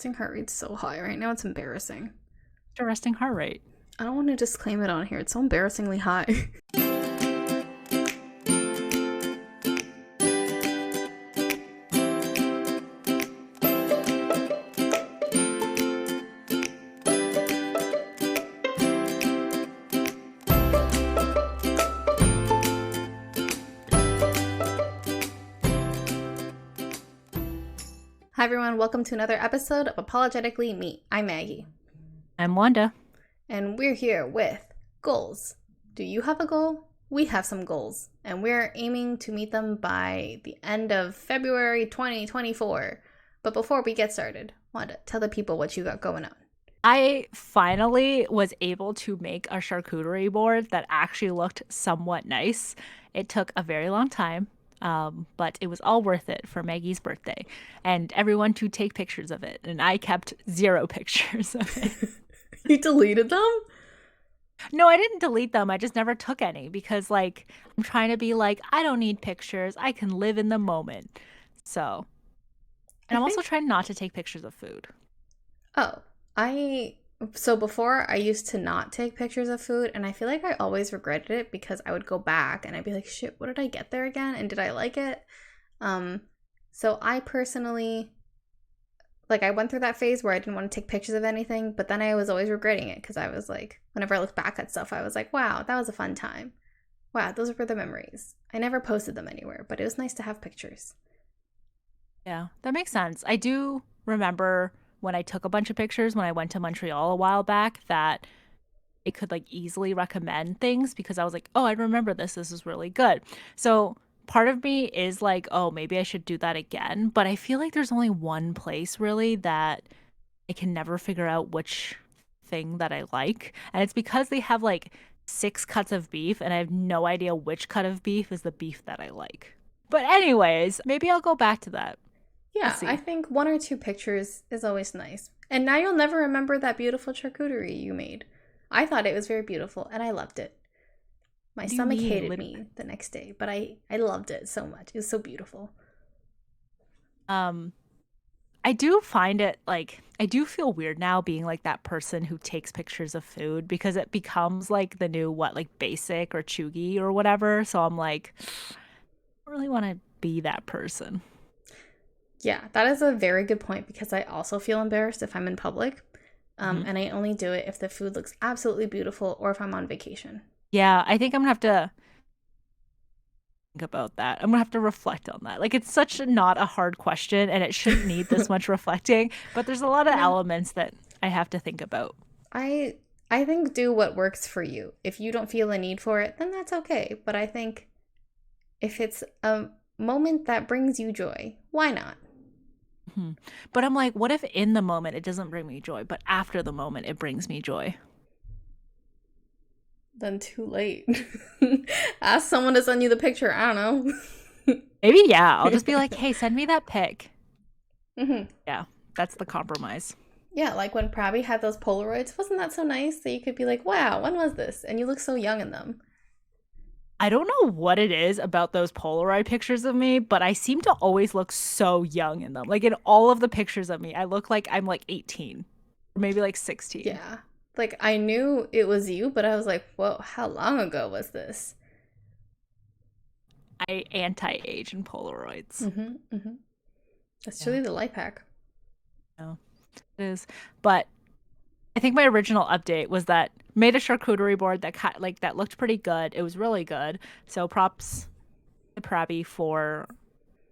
resting heart rate's so high right now. It's embarrassing. To resting heart rate. I don't want to disclaim it on here. It's so embarrassingly high. Hi everyone, welcome to another episode of Apologetically Me. I'm Maggie. I'm Wanda. And we're here with goals. Do you have a goal? We have some goals, and we're aiming to meet them by the end of February 2024. But before we get started, Wanda, tell the people what you got going on. I finally was able to make a charcuterie board that actually looked somewhat nice. It took a very long time, but it was all worth it for Maggie's birthday and everyone to take pictures of it. And I kept 0 pictures of it. You deleted them? No, I didn't delete them. I just never took any because, like, I'm trying to be like, I don't need pictures. I can live in the moment. So, and I'm also trying not to take pictures of food. Oh, so before I used to not take pictures of food, and I feel like I always regretted it because I would go back and I'd be like, shit, what did I get there again? And did I like it? So I personally, like, I went through that phase where I didn't want to take pictures of anything, but then I was always regretting it because I was like, whenever I look back at stuff, I was like, wow, that was a fun time. Wow, those were the memories. I never posted them anywhere, but it was nice to have pictures. Yeah, that makes sense. I do remember when I took a bunch of pictures when I went to Montreal a while back that it could like easily recommend things because I was like, oh, I remember this. This is really good. So part of me is like, oh, maybe I should do that again. But I feel like there's only one place really that I can never figure out which thing that I like. And it's because they have like 6 cuts of beef and I have no idea which cut of beef is the beef that I like. But anyways, maybe I'll go back to that. Yeah, I think 1 or 2 pictures is always nice. And now you'll never remember that beautiful charcuterie you made. I thought it was very beautiful, and I loved it. My stomach hated me the next day, but I loved it so much. It was so beautiful. I do find it like I do feel weird now being like that person who takes pictures of food because it becomes like the new like basic or chuggy or whatever. So I'm like, I really want to be that person. Yeah, that is a very good point because I also feel embarrassed if I'm in public. And I only do it if the food looks absolutely beautiful or if I'm on vacation. Yeah, I think I'm gonna have to think about that. I'm gonna have to reflect on that. Like it's such not a hard question and it shouldn't need this much reflecting, but there's a lot of elements that I have to think about. I think do what works for you. If you don't feel a need for it, then that's okay. But I think if it's a moment that brings you joy, why not? But I'm like, what if in the moment it doesn't bring me joy, but after the moment it brings me joy? Then too late. Ask someone to send you the picture. I don't know. Maybe, yeah. I'll just be like, hey, send me that pic. Mm-hmm. Yeah, that's the compromise. Yeah, like when Prabby had those Polaroids, wasn't that so nice that you could be like, wow, when was this? And you look so young in them. I don't know what it is about those Polaroid pictures of me, but I seem to always look so young in them. Like in all of the pictures of me, I look like I'm like 18 or maybe like 16. Yeah. Like I knew it was you, but I was like, whoa, how long ago was this? I anti-age in Polaroids. That's truly the life hack. No, it is. But I think my original update was that made a charcuterie board that looked pretty good. It was really good. So props to Prabby for, I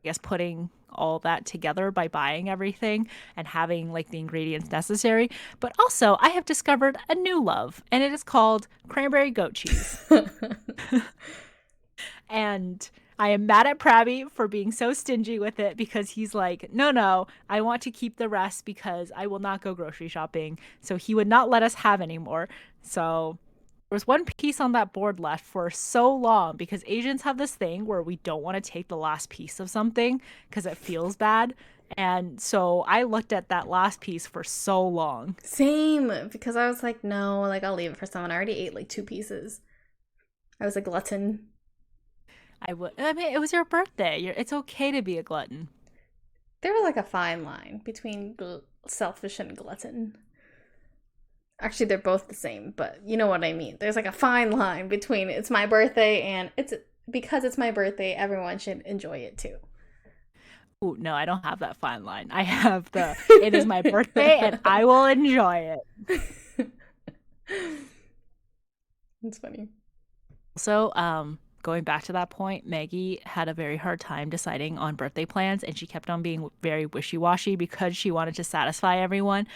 guess, putting all that together by buying everything and having like the ingredients necessary. But also, I have discovered a new love, and it is called cranberry goat cheese. And I am mad at Prabby for being so stingy with it because he's like, no, I want to keep the rest because I will not go grocery shopping. So he would not let us have any more. So there was one piece on that board left for so long because Asians have this thing where we don't want to take the last piece of something because it feels bad. And so I looked at that last piece for so long. Same, because I was like, no, like I'll leave it for someone. I already ate like 2 pieces. I was a glutton. I mean, it was your birthday. It's okay to be a glutton. There was like a fine line between selfish and glutton. Actually, they're both the same, but you know what I mean. There's like a fine line between it's my birthday and it's because it's my birthday, everyone should enjoy it too. Oh, no, I don't have that fine line. I have it is my birthday and I will enjoy it. It's funny. So, going back to that point, Maggie had a very hard time deciding on birthday plans, and she kept on being very wishy-washy because she wanted to satisfy everyone.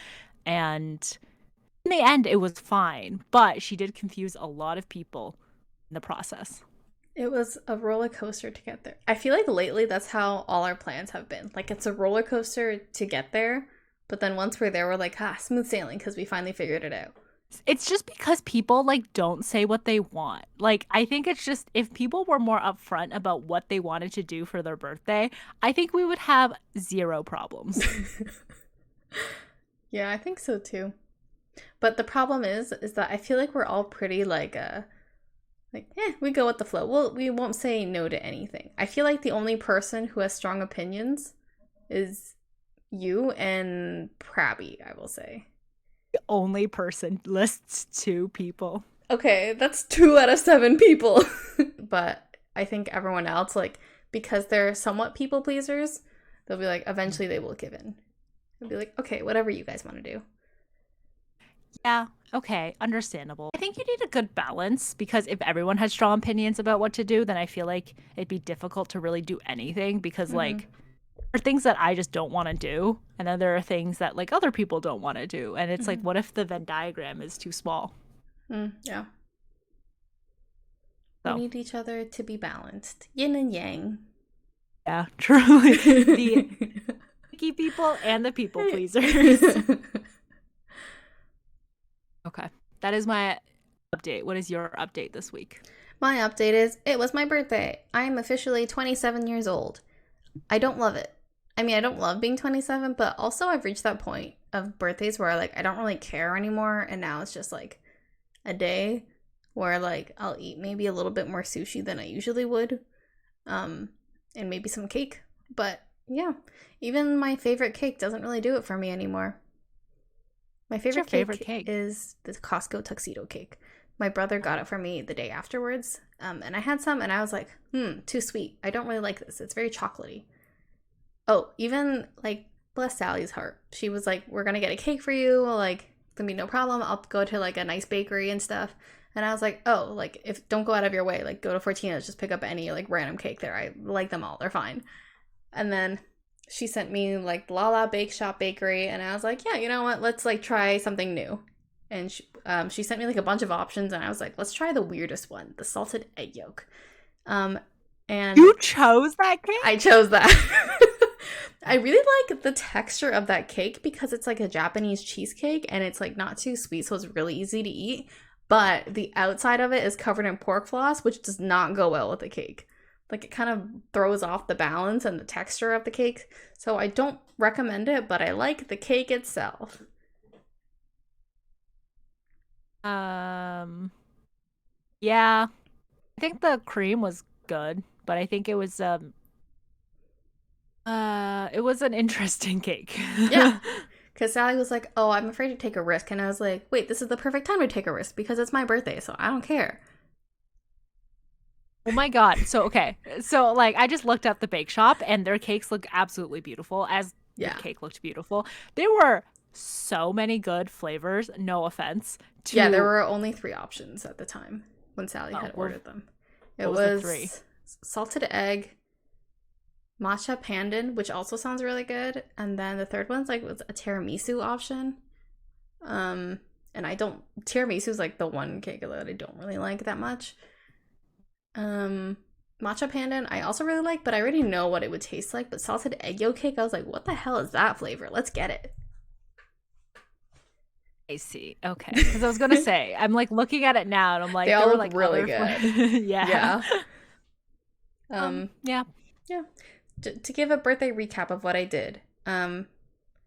And in the end, it was fine, but she did confuse a lot of people in the process. It was a roller coaster to get there. I feel like lately that's how all our plans have been. Like it's a roller coaster to get there, but then once we're there, we're like, smooth sailing because we finally figured it out. It's just because people like don't say what they want. Like I think it's just if people were more upfront about what they wanted to do for their birthday, I think we would have zero problems. Yeah, I think so too. But the problem is that I feel like we're all pretty we go with the flow. We won't say no to anything. I feel like the only person who has strong opinions is you and Prabby, I will say. The only person lists 2 people. Okay, that's 2 out of 7 people. But I think everyone else, like, because they're somewhat people pleasers, they'll be like, eventually they will give in. They'll be like, okay, whatever you guys want to do. Yeah, okay, understandable. I think you need a good balance because if everyone had strong opinions about what to do, then I feel like it'd be difficult to really do anything because, like, there are things that I just don't want to do, and then there are things that, like, other people don't want to do. And it's like, what if the Venn diagram is too small? Yeah. So. We need each other to be balanced. Yin and yang. Yeah, truly. The picky people and the people pleasers. Okay. That is my update. What is your update this week? My update is, it was my birthday. I am officially 27 years old. I don't love it. I mean, I don't love being 27, but also I've reached that point of birthdays where, like, I don't really care anymore. And now it's just, like, a day where, like, I'll eat maybe a little bit more sushi than I usually would. And maybe some cake. But, yeah. Even my favorite cake doesn't really do it for me anymore. My favorite cake is the Costco tuxedo cake. My brother got it for me the day afterwards, and I had some, and I was like, too sweet. I don't really like this. It's very chocolatey. Oh, even, like, bless Sally's heart. She was like, we're going to get a cake for you. Like, it's going to be no problem. I'll go to, like, a nice bakery and stuff. And I was like, oh, like, don't go out of your way. Like, go to Fortina's. Just pick up any, like, random cake there. I like them all. They're fine. And then she sent me, like, Lala Bake Shop Bakery, and I was like, yeah, you know what? Let's, like, try something new. And she sent me, like, a bunch of options, and I was like, let's try the weirdest one, the salted egg yolk. And you chose that cake? I chose that. I really like the texture of that cake because it's, like, a Japanese cheesecake, and it's, like, not too sweet, so it's really easy to eat. But the outside of it is covered in pork floss, which does not go well with the cake. Like, it kind of throws off the balance and the texture of the cake. So I don't recommend it, but I like the cake itself. Yeah. I think the cream was good, but I think it was an interesting cake. Yeah. Because Sally was like, oh, I'm afraid to take a risk. And I was like, wait, this is the perfect time to take a risk because it's my birthday, so I don't care. Oh my god. So, okay. So, like, I just looked up the bake shop and their cakes look absolutely beautiful, as the cake looked beautiful. There were so many good flavors, no offense. Yeah, there were only 3 options at the time when Sally had ordered them. It was 3? Salted egg, matcha pandan, which also sounds really good, and then the third one's, like, was a tiramisu option. And tiramisu is, like, the one cake that I don't really like that much. Matcha pandan I also really like, but I already know what it would taste like. But salted egg yolk cake, I was like, what the hell is that flavor? Let's get it. I see. Okay. Because I was gonna say, I'm, like, looking at it now and I'm like, they all look, like, really good. Yeah. Yeah. To give a birthday recap of what I did,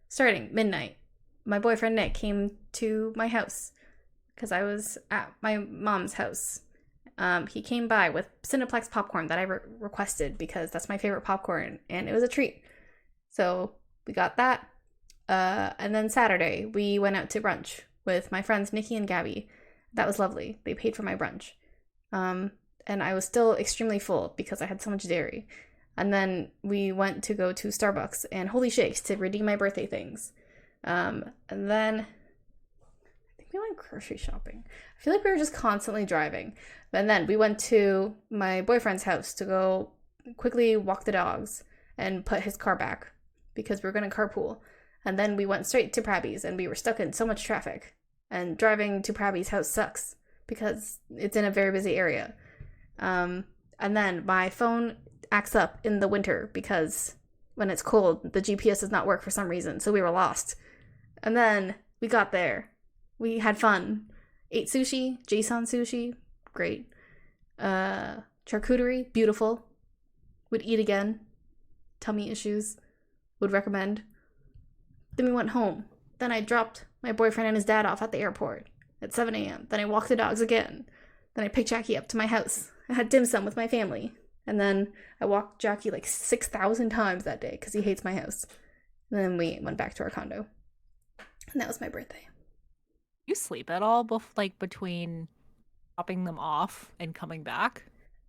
starting midnight, my boyfriend Nick came to my house because I was at my mom's house. He came by with Cineplex popcorn that I requested because that's my favorite popcorn, and it was a treat. So we got that. And then Saturday, we went out to brunch with my friends Nikki and Gabby. That was lovely. They paid for my brunch. And I was still extremely full because I had so much dairy. And then we went to go to Starbucks and Holy Shakes to redeem my birthday things. And then I think we went grocery shopping. I feel like we were just constantly driving. And then we went to my boyfriend's house to go quickly walk the dogs and put his car back because we were going to carpool. And then we went straight to Prabby's and we were stuck in so much traffic. And driving to Prabby's house sucks because it's in a very busy area. And then my phone acts up in the winter because when it's cold, the GPS does not work for some reason. So we were lost. And then we got there. We had fun. Ate sushi, Jason sushi, great. Charcuterie, beautiful. Would eat again. Tummy issues, would recommend. Then we went home. Then I dropped my boyfriend and his dad off at the airport at 7 a.m. Then I walked the dogs again. Then I picked Jackie up to my house. I had dim sum with my family. And then I walked Jackie like 6,000 times that day because he hates my house. And then we went back to our condo. And that was my birthday. You sleep at all between dropping them off and coming back?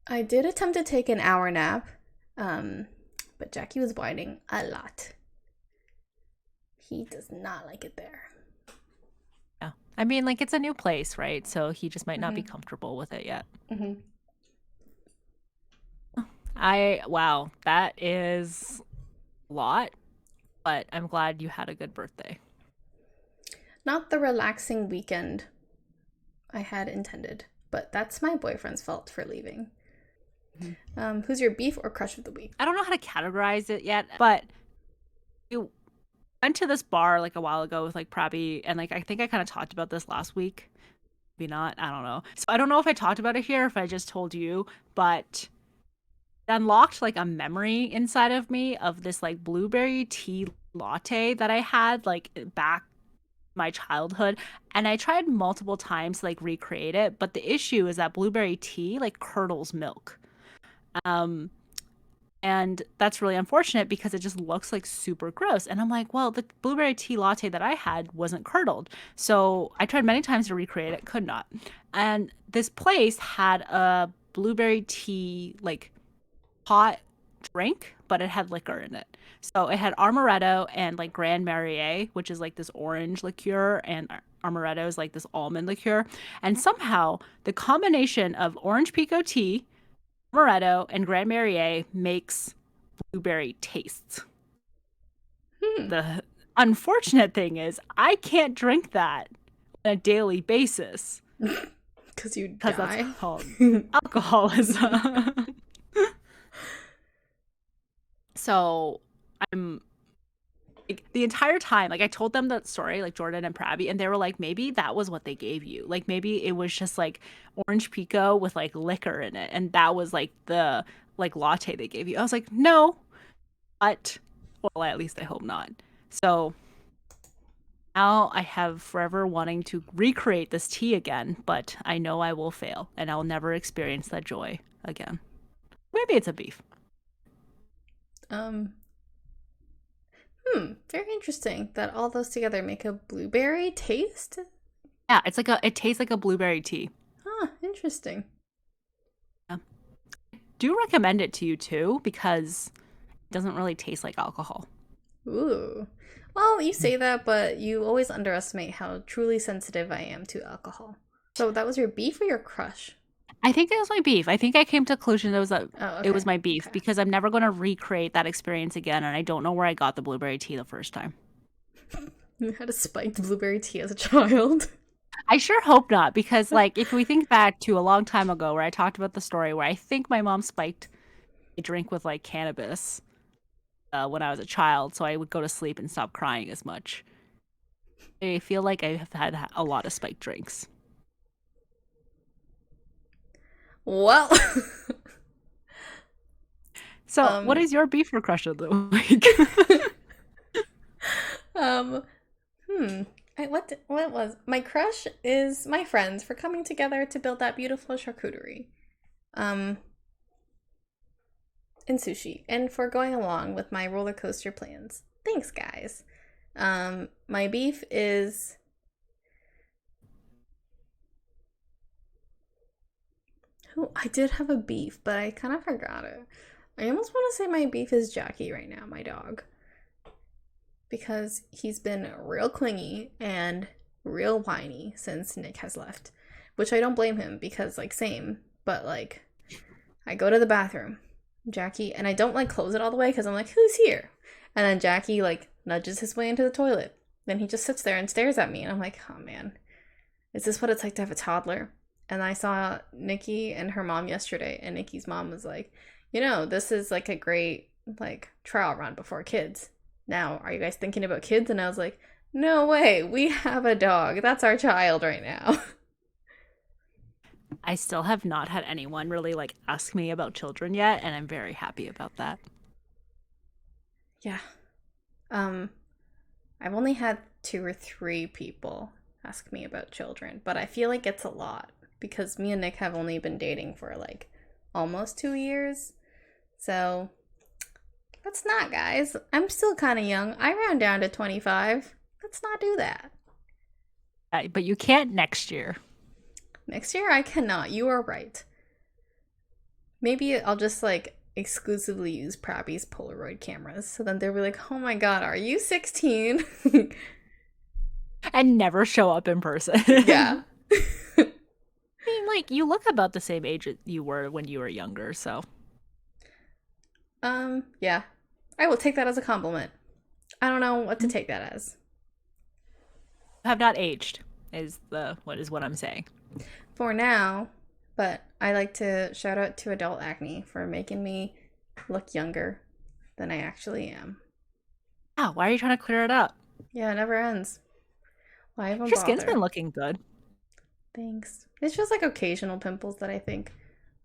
I did attempt to take an hour nap, but Jackie was whining a lot. He does not like it there. Yeah. I mean, like, it's a new place, right? So he just might not be comfortable with it yet. Wow, that is a lot, but I'm glad you had a good birthday. Not the relaxing weekend I had intended, but that's my boyfriend's fault for leaving. Who's your beef or crush of the week? I don't know how to categorize it yet, but you went to this bar like a while ago with like Prabby, and like I think I kind of talked about this last week. Maybe not. I don't know. So I don't know if I talked about it here, if I just told you, but it unlocked like a memory inside of me of this like blueberry tea latte that I had like back my childhood, and I tried multiple times to like recreate it, but the issue is that blueberry tea like curdles milk. And that's really unfortunate because it just looks like super gross. And I'm like, well, the blueberry tea latte that I had wasn't curdled. So I tried many times to recreate it, could not. And this place had a blueberry tea like hot drink, but it had liquor in it. So it had amaretto and like Grand Marnier, which is like this orange liqueur, and amaretto is like this almond liqueur. And somehow the combination of orange pico tea, amaretto, and Grand Marnier makes blueberry tastes. The unfortunate thing is I can't drink that on a daily basis. Because you Because die? that's called alcoholism. So I'm like, the entire time, like I told them that story, like Jordan and Prabby, and they were like, maybe that was what they gave you. Like maybe it was just like orange pico with like liquor in it, and that was like the like latte they gave you. I was like, no, but well, at least I hope not. So now I have forever wanting to recreate this tea again, but I know I will fail, and I'll never experience that joy again. Maybe it's a beef. Very interesting that all those together make a blueberry taste. Yeah, it tastes like a blueberry tea. Huh, interesting. Yeah. Do recommend it to you too because it doesn't really taste like alcohol. Ooh. Well, you say that, but you always underestimate how truly sensitive I am to alcohol. So that was your beef or your crush? I think it was my beef. I think I came to the conclusion it was my beef Okay. because I'm never going to recreate that experience again, and I don't know where I got the blueberry tea the first time. You had a spiked blueberry tea as a child. I sure hope not, because like if we think back to a long time ago where I talked about the story where I think my mom spiked a drink with like cannabis when I was a child, so I would go to sleep and stop crying as much. I feel like I have had a lot of spiked drinks. Well. So, what is your beef or crush of the week? What was my crush is my friends for coming together to build that beautiful charcuterie, and sushi, and for going along with my roller coaster plans. Thanks, guys. My beef is who I did have a beef, but I kind of forgot it. I almost want to say my beef is Jackie right now, my dog, because he's been real clingy and real whiny since Nick has left, which I don't blame him because like same, but like I go to the bathroom, Jackie, and I don't like close it all the way because I'm like, who's here? And then Jackie like nudges his way into the toilet. Then he just sits there and stares at me, and I'm like, oh man, is this what it's like to have a toddler? And I saw Nikki and her mom yesterday, and Nikki's mom was like, this is like a great like trial run before kids. Now, are you guys thinking about kids? And I was like, no way, we have a dog. That's our child right now. I still have not had anyone really like ask me about children yet, and I'm very happy about that. Yeah. Um, I've only had two or three people ask me about children, but I feel like it's a lot because me and Nick have only been dating for like almost 2 years. So let's not, guys. I'm still kind of young. I round down to 25. Let's not do that. But you can't next year. Next year, I cannot. You are right. Maybe I'll just like exclusively use Prappy's Polaroid cameras. So then they'll be like, oh my god, are you 16? And never show up in person. Yeah. I mean, like, you look about the same age you were when you were younger, so. Yeah. I will take that as a compliment. I don't know what to take that as. Have not aged what I'm saying. For now, but I like to shout out to Adult Acne for making me look younger than I actually am. Oh, why are you trying to clear it up? Yeah, it never ends. Why even Your bother? skin's been looking good. Thanks. It's just like occasional pimples that I think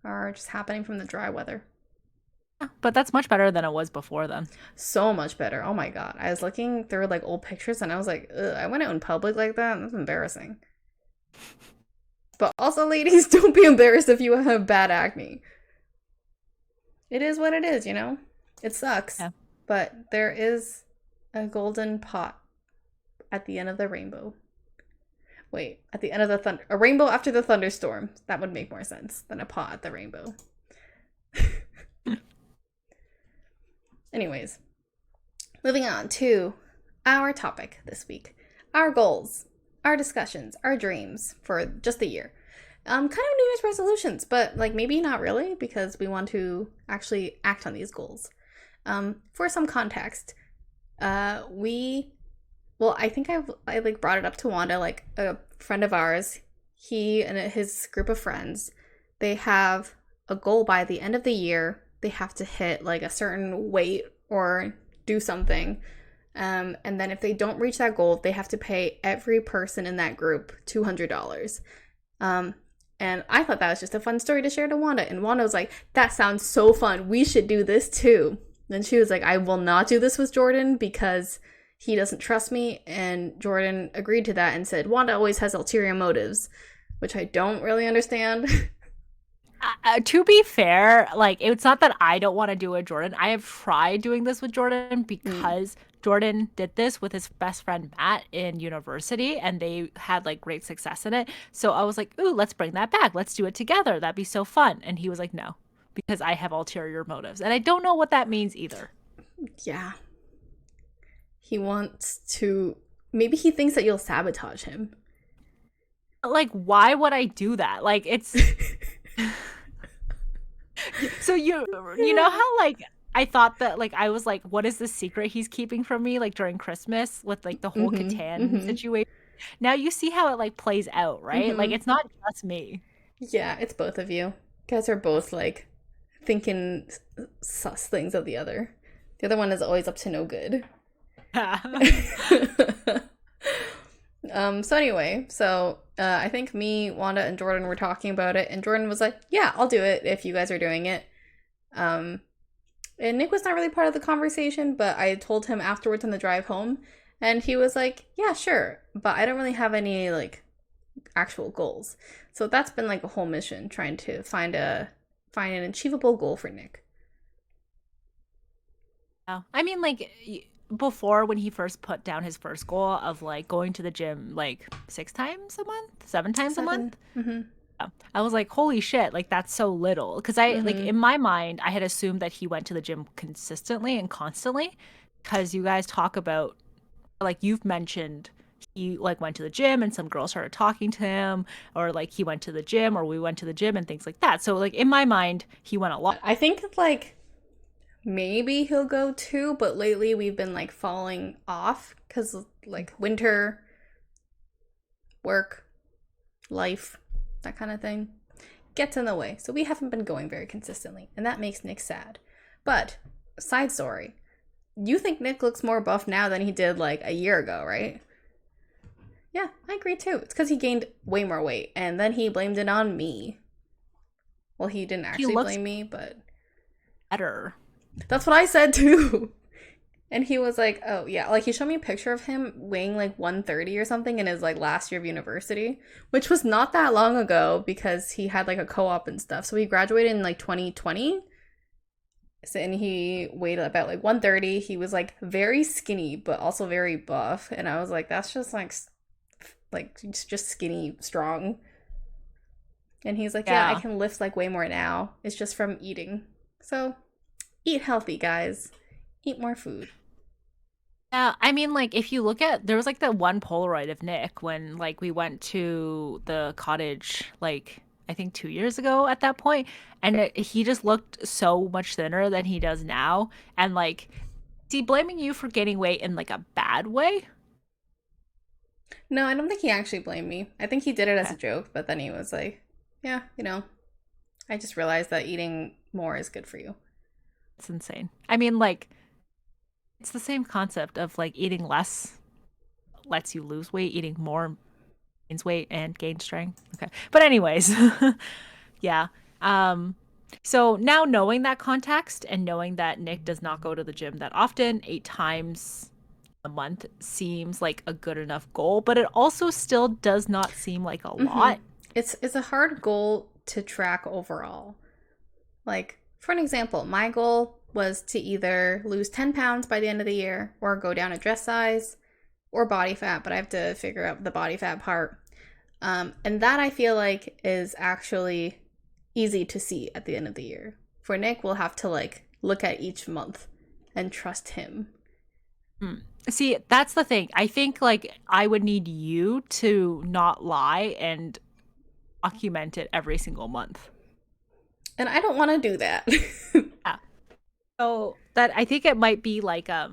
are just happening from the dry weather. But that's much better than it was before then. So much better. Oh my god. I was looking through like old pictures and I was like, ugh, I went out in public like that. That's embarrassing. But also, ladies, don't be embarrassed if you have bad acne. It is what it is, It sucks. Yeah. But there is a golden pot at the end of the rainbow. Wait, at the end of the thunder. A rainbow after the thunderstorm. That would make more sense than a pot at the rainbow. Anyways, moving on to our topic this week. Our goals, our discussions, our dreams for just the year. Kind of New Year's resolutions, but like maybe not really because we want to actually act on these goals. For some context, I think I like brought it up to Wanda, like a friend of ours, he and his group of friends, they have a goal by the end of the year. They have to hit like a certain weight or do something. And then if they don't reach that goal, they have to pay every person in that group $200. And I thought that was just a fun story to share to Wanda. And Wanda was like, that sounds so fun. We should do this too. And she was like, I will not do this with Jordan because he doesn't trust me. And Jordan agreed to that and said, Wanda always has ulterior motives, which I don't really understand. To be fair, like, it's not that I don't want to do it with Jordan. I have tried doing this with Jordan because Jordan did this with his best friend Matt in university and they had like great success in it. So I was like, ooh, let's bring that back. Let's do it together. That'd be so fun. And he was like, no, because I have ulterior motives. And I don't know what that means either. Yeah. He wants to. Maybe he thinks that you'll sabotage him. Like, why would I do that? Like, it's. So you know how like I thought that like I was like, what is the secret he's keeping from me like during Christmas with like the whole Catan situation? Now you see how it like plays out, right? Like it's not just me. Yeah, it's both of you. You guys are both like thinking sus things of the other. The other one is always up to no good. So anyway, I think me, Wanda, and Jordan were talking about it, and Jordan was like, yeah, I'll do it if you guys are doing it. And Nick was not really part of the conversation, but I told him afterwards on the drive home, and he was like, yeah, sure, but I don't really have any, like, actual goals. So that's been, like, a whole mission, trying to find an achievable goal for Nick. Oh, I mean, like, before when he first put down his first goal of like going to the gym like 6 times a month, 7 times a 7. month. Mm-hmm. I was like, holy shit, like that's so little. Because I like Mm-hmm. in my mind, I had assumed that he went to the gym consistently and constantly. Because you guys talk about, like you've mentioned, he like went to the gym and some girls started talking to him, or like he went to the gym, or we went to the gym and things like that. So like in my mind, he went a lot I think like maybe he'll go too, but lately we've been like falling off because like winter, work, life, that kind of thing gets in the way. So we haven't been going very consistently, and that makes Nick sad. But side story, you think Nick looks more buff now than he did like a year ago, right? Yeah, I agree too. It's because he gained way more weight, and then he blamed it on me. Well, he didn't he actually looks blame me, but better. that's what I said too. And he was like, "Oh yeah," like he showed me a picture of him weighing like 130 or something in his like last year of university, which was not that long ago because he had like a co-op and stuff. So he graduated in like 2020. So, and he weighed about like 130. He was like very skinny but also very buff, and I was like, "That's just like just skinny, strong." And he's like, "Yeah, I Yeah. can lift like way more now. It's just from eating." So, eat healthy, guys. Eat more food. Yeah, I mean, like if you look at there was like the one Polaroid of Nick when like we went to the cottage like I think 2 years ago at that point, and he just looked so much thinner than he does now. And like, is he blaming you for gaining weight in like a bad way? No, I don't think he actually blamed me. I think he did it as Okay, a joke, but then he was like, "Yeah, I just realized that eating more is good for you." it's insane. I mean, like it's the same concept of like eating less lets you lose weight, eating more gains weight and gain strength. Okay, but anyways, yeah. Um, so now knowing that context and knowing that Nick does not go to the gym that often, 8 times a month seems like a good enough goal, but it also still does not seem like a Mm-hmm. lot. It's a hard goal to track overall. Like, for an example, my goal was to either lose 10 pounds by the end of the year or go down a dress size or body fat, but I have to figure out the body fat part. And that I feel like is actually easy to see at the end of the year. For Nick, we'll have to like look at each month and trust him. Hmm. See, that's the thing. I think like I would need you to not lie and document it every single month. And I don't want to do that. Yeah. So that I think it might be like I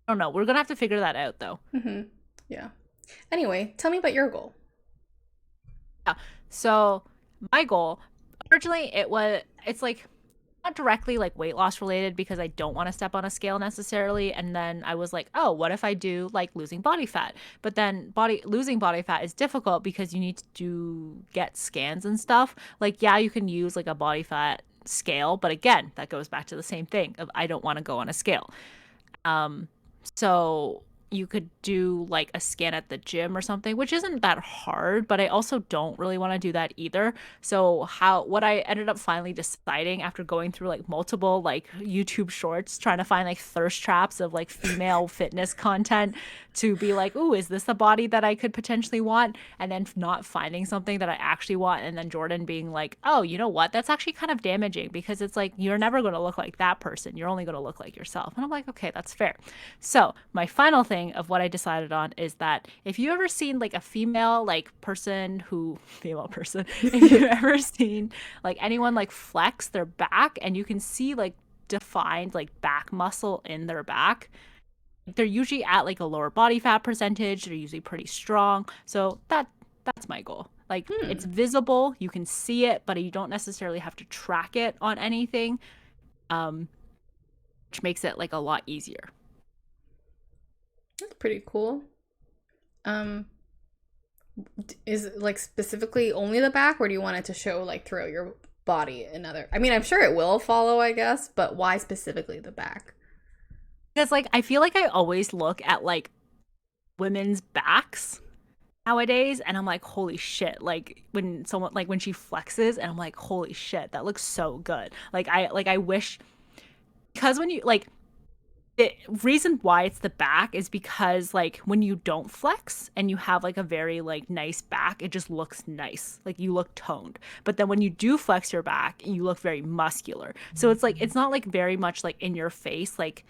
don't know. We're gonna have to figure that out though. hmm Yeah. Anyway, tell me about your goal. Yeah. So my goal originally it's like not directly like weight loss related because I don't want to step on a scale necessarily. And then I was like, oh, what if I do like losing body fat? But then body losing body fat is difficult because you need to get scans and stuff. Like, yeah, you can use like a body fat scale, but again, that goes back to the same thing of I don't want to go on a scale. Um, so you could do like a scan at the gym or something, which isn't that hard, but I also don't really want to do that either. So what I ended up finally deciding after going through like multiple like YouTube shorts, trying to find like thirst traps of like female fitness content to be like, ooh, is this the body that I could potentially want? And then not finding something that I actually want. And then Jordan being like, oh, you know what? That's actually kind of damaging because it's like, you're never going to look like that person. You're only going to look like yourself. And I'm like, okay, that's fair. So my final thing of what I decided on is that if you ever seen like a female like person who female person, if you've ever seen like anyone like flex their back and you can see like defined like back muscle in their back, they're usually at like a lower body fat percentage. They're usually pretty strong. So that's my goal. Like it's Hmm, visible, you can see it, but you don't necessarily have to track it on anything, um, which makes it like a lot easier. that's pretty cool. Um, is it like specifically only the back, or do you want it to show like throughout your body and other? I mean, I'm sure it will follow, I guess, but why specifically the back? Because like I feel like I always look at like women's backs nowadays and I'm like, holy shit, like when someone like when she flexes and I'm like, holy shit, that looks so good. Like I wish because when you like The reason why it's the back is because like when you don't flex and you have like a very like nice back, it just looks nice. Like you look toned. But then when you do flex your back, you look very muscular. So it's like it's not like very much like in your face like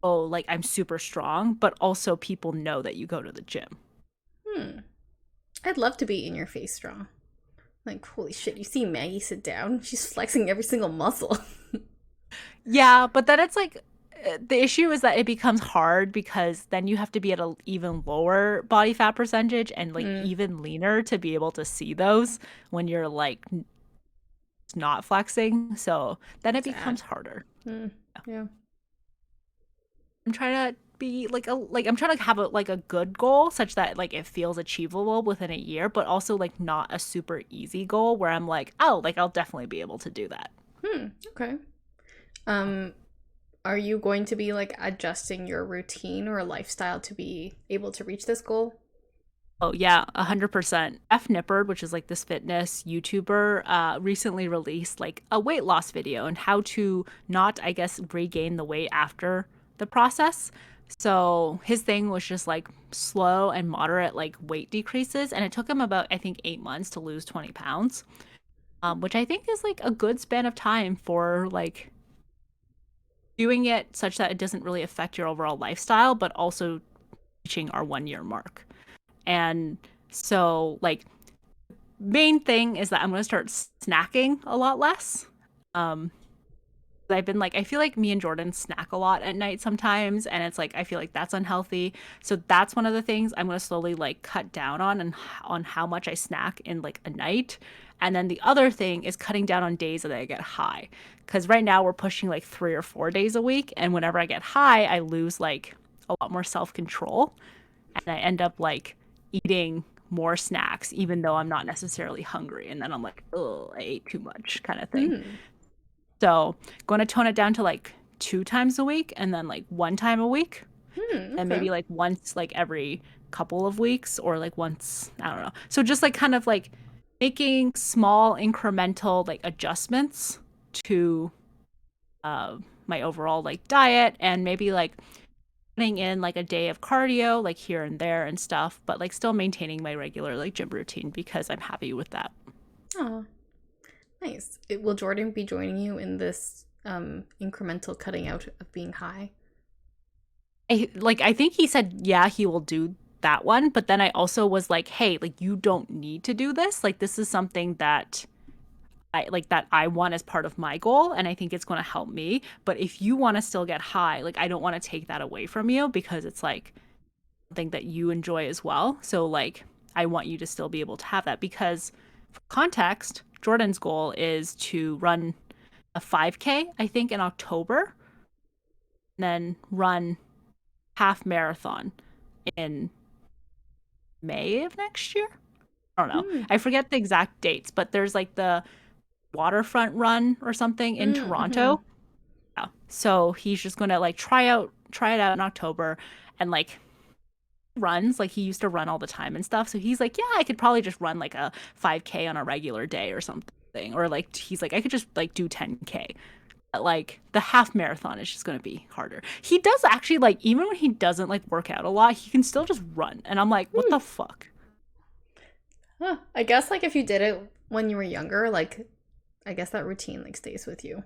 oh, like I'm super strong, but also people know that you go to the gym. Hmm. I'd love to be in your face strong. Like, holy shit, you see Maggie sit down? She's flexing every single muscle. Yeah, but then it's like the issue is that it becomes hard because then you have to be at an even lower body fat percentage and like Mm, even leaner to be able to see those when you're like not flexing. So then it sad. becomes harder. Mm, yeah. I'm trying to be like I'm trying to have a good goal such that like it feels achievable within a year, but also like not a super easy goal where I'm like, oh, like I'll definitely be able to do that. Okay. Um, are you going to be like adjusting your routine or lifestyle to be able to reach this goal? Oh yeah, 100%. F Nippard, which is like this fitness YouTuber, recently released like a weight loss video and how to not, I guess, regain the weight after the process. So his thing was just like slow and moderate like weight decreases, and it took him about I think 8 months to lose 20 pounds, which I think is like a good span of time for like doing it such that it doesn't really affect your overall lifestyle, but also reaching our 1 year mark. And so, like, main thing is that I'm going to start snacking a lot less. Um, I've been like, I feel like me and Jordan snack a lot at night sometimes, and it's like I feel like that's unhealthy. So that's one of the things I'm going to slowly like cut down on and on how much I snack in like a night. And then the other thing is cutting down on days that I get high. Because right now we're pushing like 3 or 4 days a week, and whenever I get high, I lose like a lot more self control, and I end up like eating more snacks even though I'm not necessarily hungry. And then I'm like, oh, I ate too much kind of thing. Hmm. So going to tone it down to like 2 times a week and then like 1 time a week and Okay. maybe like once like every couple of weeks or like once, I don't know. So just like kind of like making small incremental like adjustments to uh my overall like diet and maybe like putting in like a day of cardio like here and there and stuff, but like still maintaining my regular like gym routine because I'm happy with that. Oh, nice. Will Jordan be joining you in this incremental cutting out of being high? I think he said yeah, he will do that one, but then I also was like, "Hey, like you don't need to do this. Like this is something that I want as part of my goal and I think it's going to help me, but if you want to still get high, like I don't want to take that away from you because it's like something that you enjoy as well. So like I want you to still be able to have that because for context, Jordan's goal is to run a 5K, I think in October, and then run half marathon in May of next year. I don't know. Hmm. I forget the exact dates, but there's like the waterfront run or something in Mm-hmm. Toronto. Yeah. So he's just gonna like try it out in October and like runs like he used to run all the time and stuff, so he's like yeah I could probably just run like a 5K on a regular day or something, or like he's like I could just like do 10K, but like the half marathon is just going to be harder. He does actually like even when he doesn't like work out a lot he can still just run and I'm like what Hmm. the fuck. Huh. I guess like if you did it when you were younger, like I guess that routine like stays with you.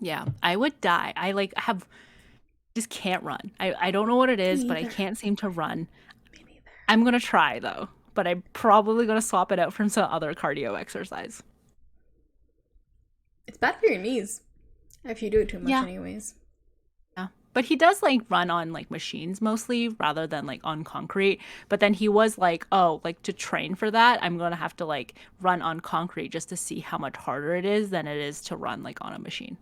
Yeah, I would die. I like have just can't run. I don't know what it Me is but I neither. can't seem to run. Me neither. I'm gonna try though, but I'm probably gonna swap it out from some other cardio exercise. It's bad for your knees if you do it too much, Yeah. anyways. Yeah. But he does like run on like machines mostly rather than like on concrete. But then he was like, oh, like to train for that, I'm going to have to like run on concrete just to see how much harder it is than it is to run like on a machine.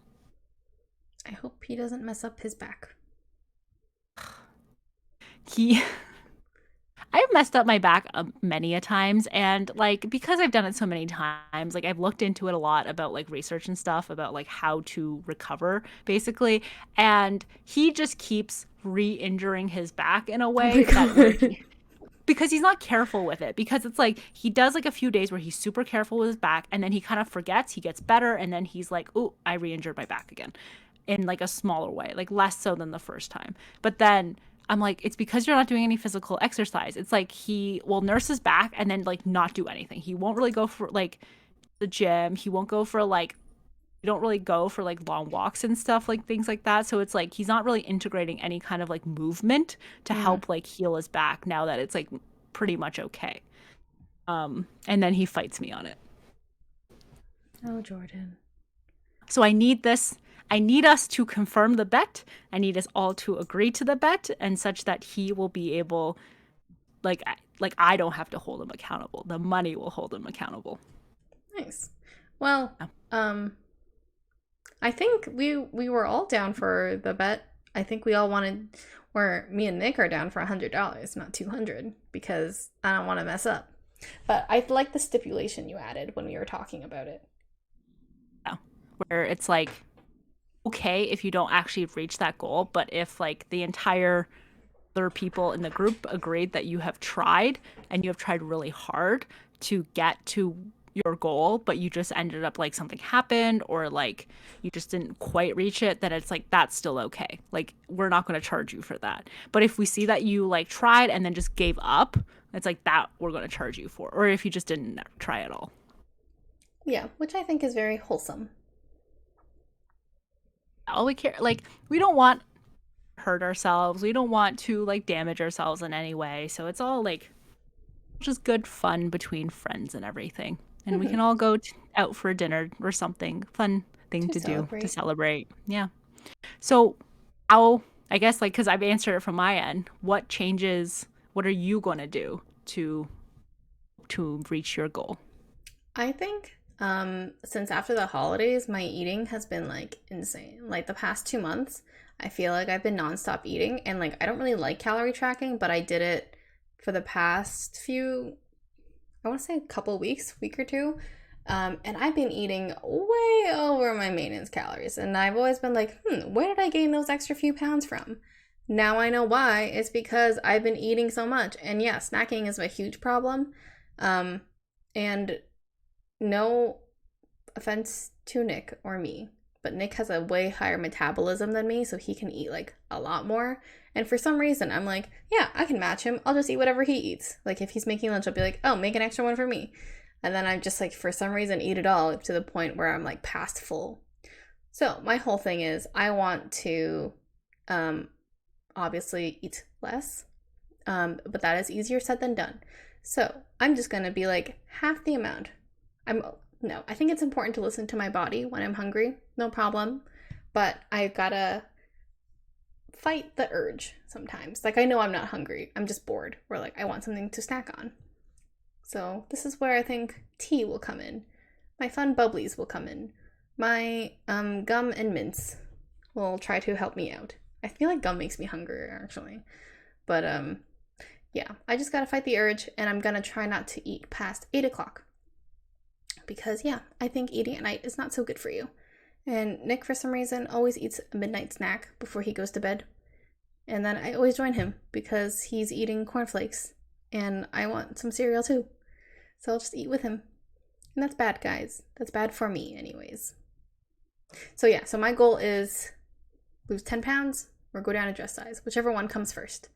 I hope he doesn't mess up his back. He I've messed up my back many a times and like because I've done it so many times like I've looked into it a lot about like research and stuff about like how to recover basically, and he just keeps re-injuring his back in a Oh my way that where god. he because he's not careful with it, because it's like he does like a few days where he's super careful with his back and then he kind of forgets, he gets better and then he's like oh I re-injured my back again, in like a smaller way, like less so than the first time. But then I'm like, it's because you're not doing any physical exercise. It's like he will nurse his back and then like not do anything. He won't really go for like the gym. He won't go for like, you don't really go for like long walks and stuff, like things like that. So it's like he's not really integrating any kind of like movement to Mm. help like heal his back now that it's like pretty much okay. And then he fights me on it. Oh, Jordan. So I need this. I need us to confirm the bet. I need us all to agree to the bet, and such that he will be able, like I don't have to hold him accountable. The money will hold him accountable. Nice. Well, Yeah. I think we were all down for the bet. I think we all wanted, or me and Nick are down for $100, not 200, because I don't want to mess up. But I like the stipulation you added when we were talking about it. Yeah. Where it's like okay if you don't actually reach that goal, but if like the entire other people in the group agreed that you have tried and you have tried really hard to get to your goal, but you just ended up like something happened or like you just didn't quite reach it, then it's like that's still okay. Like we're not going to charge you for that. But if we see that you like tried and then just gave up, it's like that we're going to charge you for. Or if you just didn't try at all. Yeah, which I think is very wholesome. All we care, like we don't want to hurt ourselves. We don't want to like damage ourselves in any way. So it's all like just good fun between friends and everything. And we can all go out for dinner or something fun thing To to do to celebrate. celebrate. Yeah. So, how, I guess, like, because I've answered it from my end, what changes, what are you going to do to reach your goal? I think since after the holidays, my eating has been like insane. Like the past 2 months, I feel like I've been nonstop eating, and like I don't really like calorie tracking, but I did it for the past few, I want to say a couple weeks, week or two. And I've been eating way over my maintenance calories. And I've always been like, where did I gain those extra few pounds from? Now I know why. It's because I've been eating so much. And yeah, snacking is a huge problem. Um, and no offense to Nick or me, but Nick has a way higher metabolism than me, so he can eat like a lot more. And for some reason, I'm like, yeah, I can match him. I'll just eat whatever he eats. Like if he's making lunch, I'll be like, oh, make an extra one for me. And then I'm just like, for some reason, eat it all to the point where I'm like past full. So my whole thing is I want to um, obviously eat less, but that is easier said than done. So I'm just gonna be like half the amount. I'm no, I think it's important to listen to my body when I'm hungry, no problem. But I gotta fight the urge sometimes. Like I know I'm not hungry, I'm just bored, or like I want something to snack on. So this is where I think tea will come in. My fun bubblies will come in. My gum and mints will try to help me out. I feel like gum makes me hungrier actually. But yeah, I just gotta fight the urge, and I'm gonna try not to eat past 8 o'clock. Because yeah, I think eating at night is not so good for you. And Nick, for some reason, always eats a midnight snack before he goes to bed. And then I always join him because he's eating cornflakes. And I want some cereal too. So I'll just eat with him. And that's bad, guys. That's bad for me, anyways. So yeah, so my goal is lose 10 pounds or go down a dress size, whichever one comes first.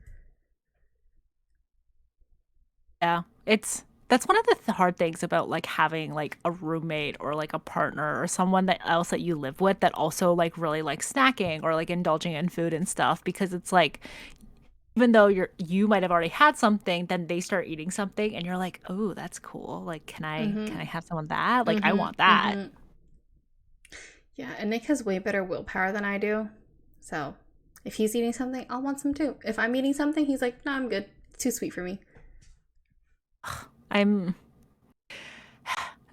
Yeah. It's that's one of the hard things about like having like a roommate or like a partner or someone that else that you live with that also like really like snacking or like indulging in food and stuff, because it's like even though you might have already had something, then they start eating something and you're like, "Oh, that's cool. Like Mm-hmm. can I have some of that? Like I want Mm-hmm. that." Mm-hmm. Yeah, and Nick has way better willpower than I do. So if he's eating something, I'll want some too. If I'm eating something, he's like, no, I'm good. It's too sweet for me. I'm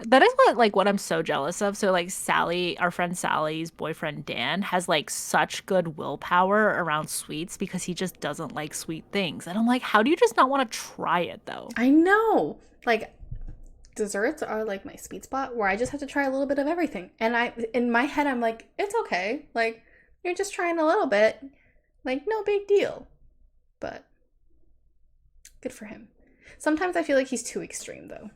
that is what I'm so jealous of. So like Sally, our friend Sally's boyfriend Dan has like such good willpower around sweets because he just doesn't like sweet things. And I'm like, how do you just not want to try it though? I know. Like desserts are like my sweet spot where I just have to try a little bit of everything. And I in my head I'm like, it's okay. Like you're just trying a little bit. Like no big deal. But good for him. Sometimes I feel like he's too extreme though.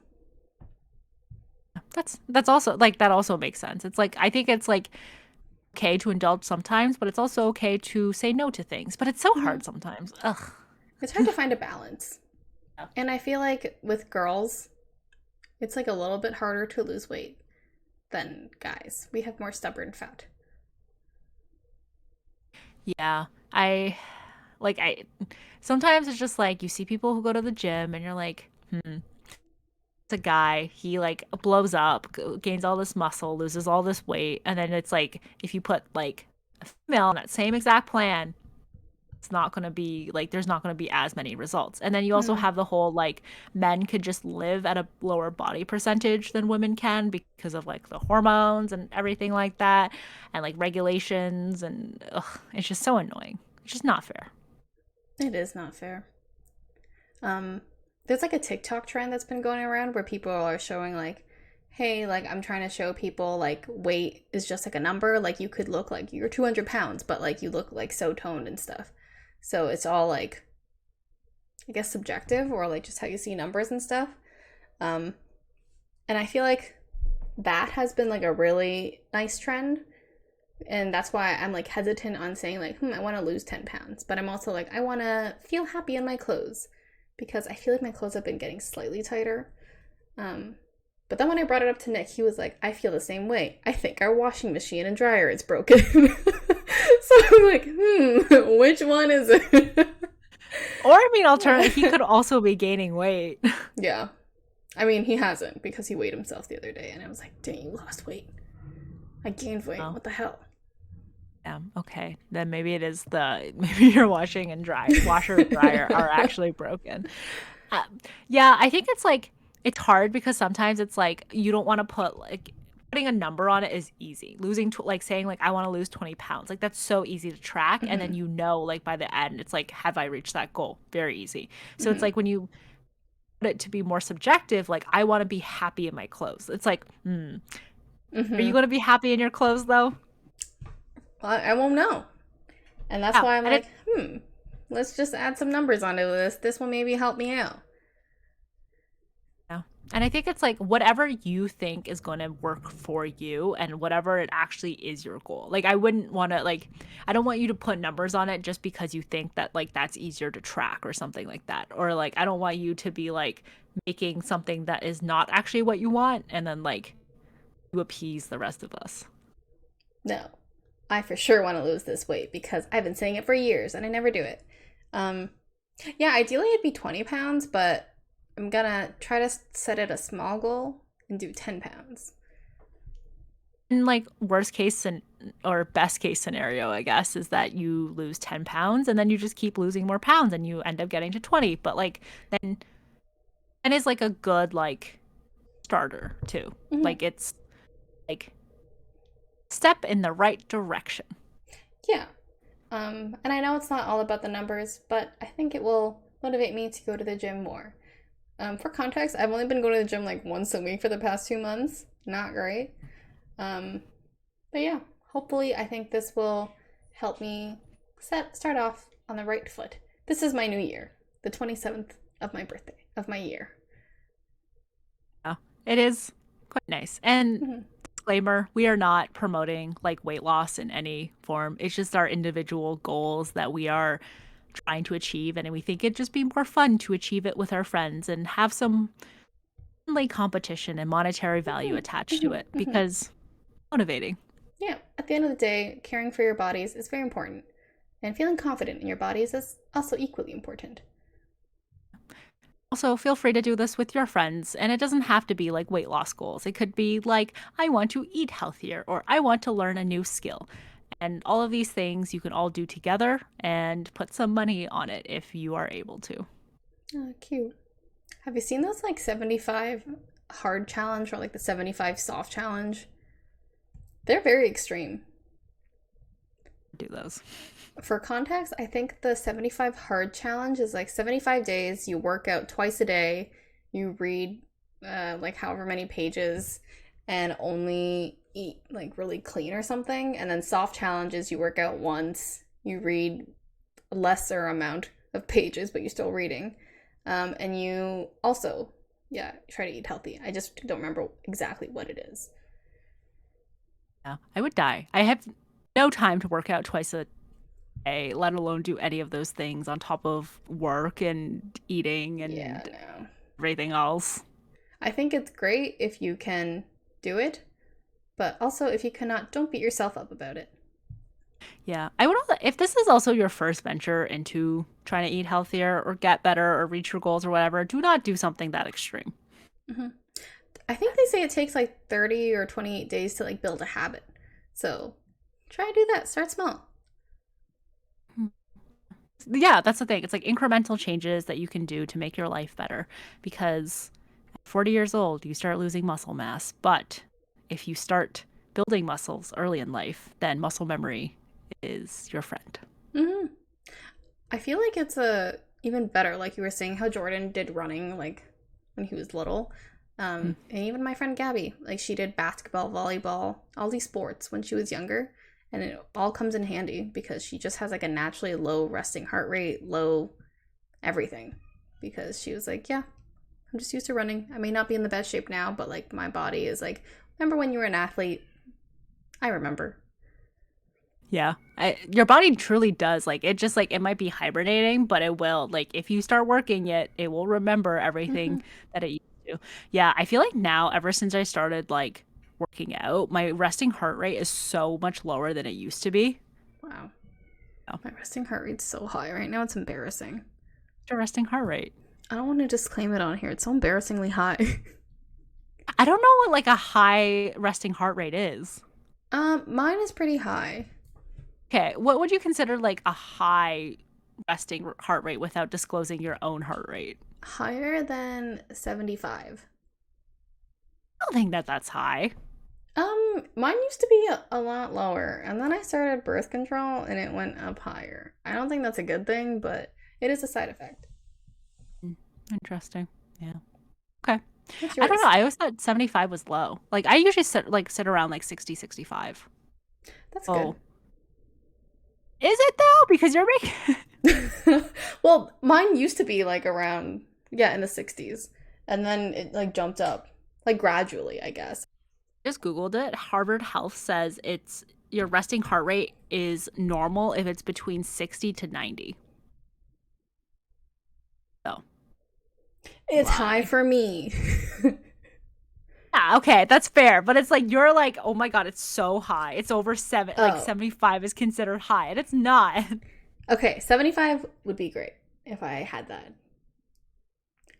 That's also like that also makes sense. It's like I think it's like okay to indulge sometimes, but it's also okay to say no to things. But it's so Hmm. hard sometimes. Ugh. It's hard to find a balance. Yeah. And I feel like with girls, it's like a little bit harder to lose weight than guys. We have more stubborn fat. Yeah. I sometimes it's just like you see people who go to the gym and you're like, it's a guy, he like blows up, gains all this muscle, loses all this weight, and then it's like if you put like a female on that same exact plan, it's not going to be like there's not going to be as many results. And then you also Mm, have the whole like men could just live at a lower body percentage than women can because of like the hormones and everything like that and like regulations and ugh, it's just so annoying. It's just not fair. it is not fair. Um, there's like a TikTok trend that's been going around where people are showing like, hey, like I'm trying to show people like weight is just like a number. Like you could look like you're 200 pounds, but like you look like so toned and stuff. So it's all like, I guess, subjective or like just how you see numbers and stuff. Um, and I feel like that has been like a really nice trend. And that's why I'm like hesitant on saying like, I want to lose 10 pounds. But I'm also like, I want to feel happy in my clothes because I feel like my clothes have been getting slightly tighter. Um, but then when I brought it up to Nick, he was like, I feel the same way. I think our washing machine and dryer is broken. So I'm like, which one is it? Or I mean alternative, he could also be gaining weight. Yeah. I mean, he hasn't because he weighed himself the other day. And I was like, dang, you lost weight. I gained weight. Oh, What the hell? yeah, okay. Then maybe it is the maybe your washing and dry washer and dryer are actually broken. Uh, yeah, I think it's like it's hard because sometimes it's like you don't want to put like putting a number on it is easy. Losing like saying like I want to lose 20 pounds. Like that's so easy to track and then Hmm. you know like by the end it's like have I reached that goal? Very easy. So it's Hmm. like when you put it to be more subjective, like I want to be happy in my clothes. It's like, are you Hmm. going to be happy in your clothes though? Well, I won't know. And that's Yeah. why I'm And it like, let's just add some numbers onto this. This will maybe help me out. Yeah. And I think it's like whatever you think is going to work for you and whatever it actually is your goal. Like I wouldn't want to like I don't want you to put numbers on it just because you think that like that's easier to track or something like that. Or like I don't want you to be like making something that is not actually what you want and then like you appease the rest of us. No, I for sure want to lose this weight because I've been saying it for years and I never do it. Um, yeah, ideally it'd be 20 pounds, but I'm gonna try to set it a small goal and do 10 pounds. And like worst case or best case scenario, I guess, is that you lose 10 pounds and then you just keep losing more pounds and you end up getting to 20. But like then and is like a good like starter too. Hmm. Like it's like step in the right direction. Yeah. And I know it's not all about the numbers, but I think it will motivate me to go to the gym more. For context, I've only been going to the gym like once a week for the past 2 months. Not great. Um, but yeah, hopefully, I think this will help me start off on the right foot. This is my new year, the 27th of my birthday, of my year. Yeah, it is quite nice. And Hmm. disclaimer, we are not promoting like weight loss in any form. It's just our individual goals that we are trying to achieve and we think it'd just be more fun to achieve it with our friends and have some like competition and monetary value Hmm. attached to Hmm. it Hmm. because motivating. Yeah, at the end of the day, caring for your bodies is very important, and feeling confident in your bodies is also equally important. Also, feel free to do this with your friends, and it doesn't have to be like weight loss goals. It could be like, I want to eat healthier, or I want to learn a new skill. And all of these things you can all do together and put some money on it if you are able to. Cute. Have you seen those like 75 hard challenge or like the 75 soft challenge? They're very extreme. Do those. For context, I think the 75 hard challenge is like 75 days, you work out twice a day, you read like however many pages, and only eat like really clean or something. And then soft challenges, you work out once, you read a lesser amount of pages, but you're still reading. And you also, yeah, try to eat healthy. I just don't remember exactly what it is. Yeah, I would die. I have no time to work out twice a day, let alone do any of those things on top of work and eating Yeah, and no. everything else. I think it's great if you can do it, but also if you cannot, don't beat yourself up about it. Yeah. I would also, if this is also your first venture into trying to eat healthier or get better or reach your goals or whatever, do not do something that extreme. Hmm. I think they say it takes like 30 or 28 days to like build a habit. So try to do that. Start small. Yeah, that's the thing. It's like incremental changes that you can do to make your life better because at 40 years old, you start losing muscle mass. But if you start building muscles early in life, then muscle memory is your friend. Hmm. I feel like it's a even better, like you were saying, how Jordan did running like when he was little. Mm. And even my friend Gabby, like she did basketball, volleyball, all these sports when she was younger. And it all comes in handy because she just has like a naturally low resting heart rate, low everything. Because she was like, yeah, I'm just used to running. I may not be in the best shape now, but like my body is like, remember when you were an athlete? I remember. Yeah. Your body truly does. Like, it just, like, it might be hibernating, but it will. Like, if you start working it, it will remember everything Hmm. that it used to. Yeah. I feel like now, ever since I started, like, working out, my resting heart rate is so much lower than it used to be. Wow. Oh, My resting heart rate's so high right now, it's embarrassing. the resting heart rate. I don't want to disclaim it on here. It's so embarrassingly high. I don't know what, like, a high resting heart rate is. Mine is pretty high. Okay. What would you consider, like, a high resting heart rate without disclosing your own heart rate? Higher than 75. I don't think that that's high. Mine used to be a lot lower, and then I started birth control and it went up higher. I don't think that's a good thing, but it is a side effect. Hmm, interesting. Yeah. Okay. What's I don't know. yours? I always thought 75 was low. Like I usually sit around like 60, 65. That's good. Oh. Is it though? Because you're making Well, mine used to be like around, yeah, in the 60s, and then it like jumped up, like gradually, I guess. just Googled it. Harvard Health says it's your resting heart rate is normal if it's between 60 to 90. So It's high lie. for me. Yeah, okay, that's fair. But it's like you're like, oh my god, it's so high. It's over seven, like Oh, 75 is considered high, and it's not. okay. 75 would be great if I had that,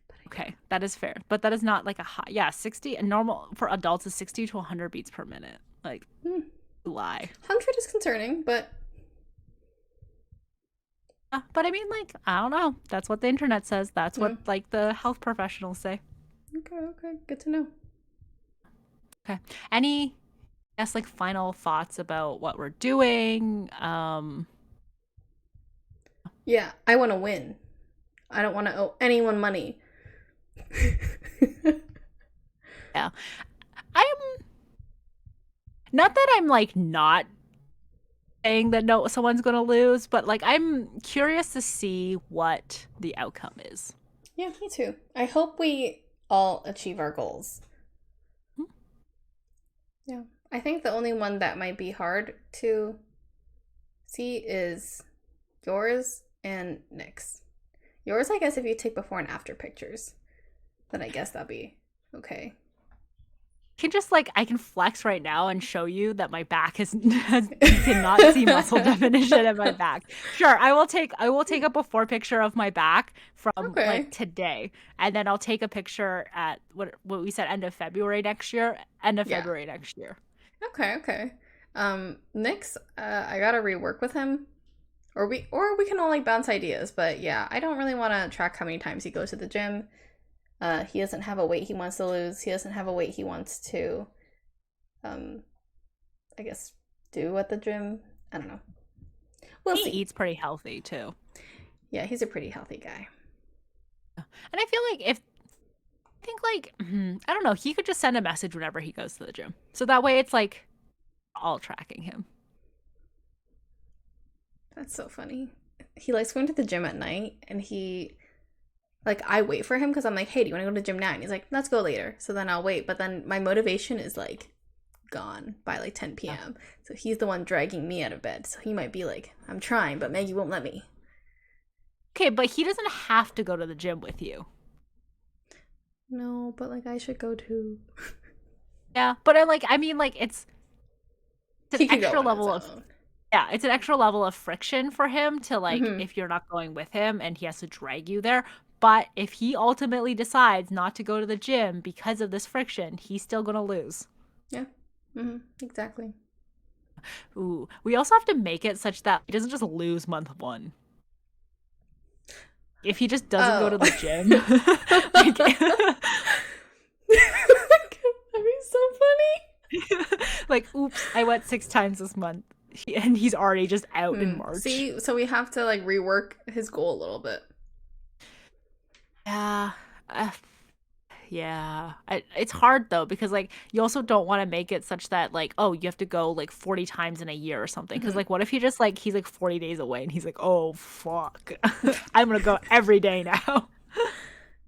but I Okay, that is fair. But that is not like a high. Yeah, 60 and normal for adults is 60 to 100 beats per minute. Like, don't. lie. 100 is concerning, but But I mean, like, I don't know. That's what the internet says. That's what, mm, like, the health professionals say. okay, okay, good to know. Okay. Any, I guess, like, final thoughts about what we're doing? Yeah, I want to win. I don't want to owe anyone money. Yeah. I'm not that I'm, like, not saying that no, someone's going to lose, but, like, I'm curious to see what the outcome is. Yeah, me too. I hope we all achieve our goals. Hmm. Yeah. I think the only one that might be hard to see is yours and Nick's. Yours, I guess, if you take before and after pictures, then I guess that'd be okay. Can just like I can flex right now and show you that my back is you cannot see muscle definition in my back. Sure, I will take a before picture of my back from like Okay. today, and then I'll take a picture at what we said end of February next year, end of Yeah. February next year. Okay, okay. Nick's, I gotta rework with him. Or we can all like bounce ideas, but yeah, I don't really want to track how many times he goes to the gym. He doesn't have a weight he wants to lose. He doesn't have a weight he wants to, um, I guess, do at the gym. I don't know. We'll He see. eats pretty healthy too, Yeah, he's a pretty healthy guy. and I feel like if I think like I don't know, he could just send a message whenever he goes to the gym, so that way it's like all tracking him. That's so funny. He likes going to the gym at night, and like, I wait for him because I'm like, hey, do you want to go to the gym now? And he's like, let's go later. So then I'll wait, but then my motivation is like gone by like 10 p.m. So he's the one dragging me out of bed. So he might be like, I'm trying, but Maggie won't let me. Okay, but he doesn't have to go to the gym with you. No, but like I should go too. Yeah, but I mean, like it's an He can go extra on his level of own. yeah, it's an extra level of friction for him to like Mm-hmm. if you're not going with him and he has to drag you there. But if he ultimately decides not to go to the gym because of this friction, he's still gonna lose. Yeah. Mm-hmm. Exactly. Ooh, we also have to make it such that he doesn't just lose month one. If he just doesn't go Oh. to the gym, like, That'd be so funny. like, oops, I went 6 times this month, and he's already just out in March. See, so we have to like rework his goal a little bit. Yeah, yeah. It's hard though because like you also don't want to make it such that like oh you have to go like 40 times in a year or something because Mm-hmm. like what if he just like he's like 40 days away and he's like oh fuck I'm gonna go every day now.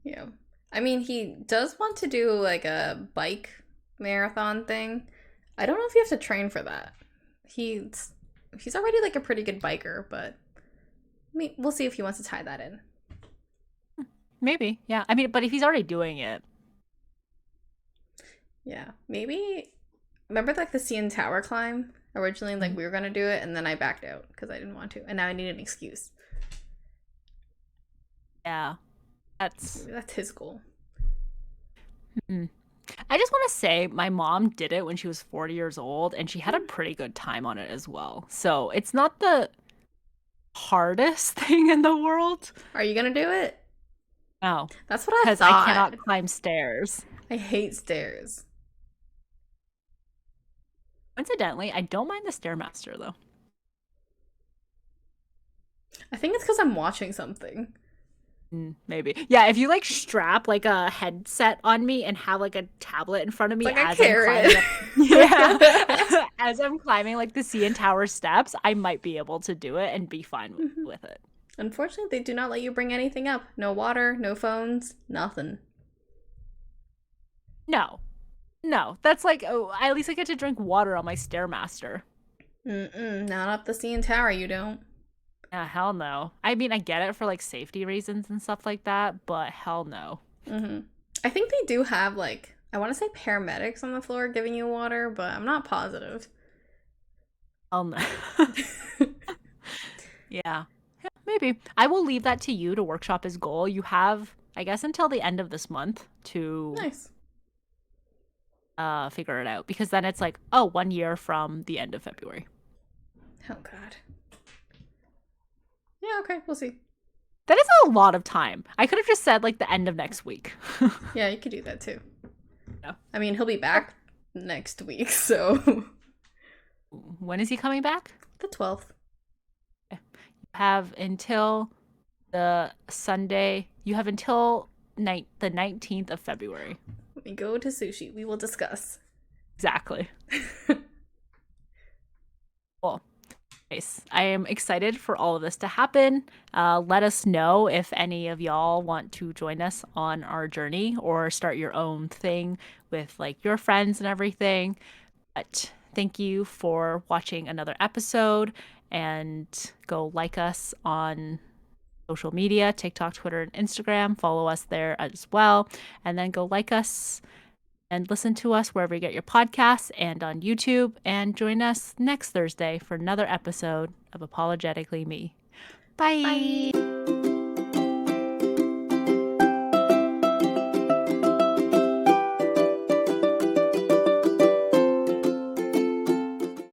Yeah. I mean, he does want to do like a bike marathon thing. I don't know if you have to train for that. He's already like a pretty good biker, but we'll see if he wants to tie that in. Maybe, yeah. I mean, but if he's already doing it, Yeah, maybe. Remember like the CN Tower climb? Originally, like we were gonna do it, and then I backed out because I didn't want to, and now I need an excuse. yeah, that's. Maybe that's his goal. Mm. I just want to say my mom did it when she was 40 years old, and she had a pretty good time on it as well. So it's not the hardest thing in the world. Are you gonna do it? No, That's what I because I thought. cannot climb stairs. I hate stairs. Incidentally, I don't mind the Stairmaster though. I think it's because I'm watching something. Maybe. Yeah, if you like strap like a headset on me and have like a tablet in front of It's me like a as I'm carrot. climbing up, yeah, as I'm climbing like the CN Tower steps, I might be able to do it and be fine with it. Unfortunately, they do not let you bring anything up. No water, no phones, nothing. No. No, that's like oh, at least I get to drink water on my Stairmaster. Not up the CN Tower, you don't. Yeah, hell no. I mean, I get it for like safety reasons and stuff like that, but hell no. I think they do have like I want to say paramedics on the floor giving you water, but I'm not positive. Hell no. Yeah. Yeah, maybe. I will leave that to you to workshop his goal. You have, I guess, until the end of this month to Nice. figure it out because then it's like, oh, 1 year from the end of February. Oh god. Yeah, okay, we'll see. That is a lot of time. I could have just said like the end of next week. Yeah, you could do that too. Yeah. I mean, he'll be back next week, so When is he coming back? the 12th. You have until the Sunday. You have until the 19th of February. When we go to sushi, we will discuss. Exactly. Cool. Nice. I am excited for all of this to happen. Let us know if any of y'all want to join us on our journey or start your own thing with like your friends and everything. But thank you for watching another episode and go like us on social media, TikTok, Twitter, and Instagram. Follow us there as well. And then go like us and listen to us wherever you get your podcasts and on YouTube. And join us next Thursday for another episode of Apologetically Me. Bye. Bye.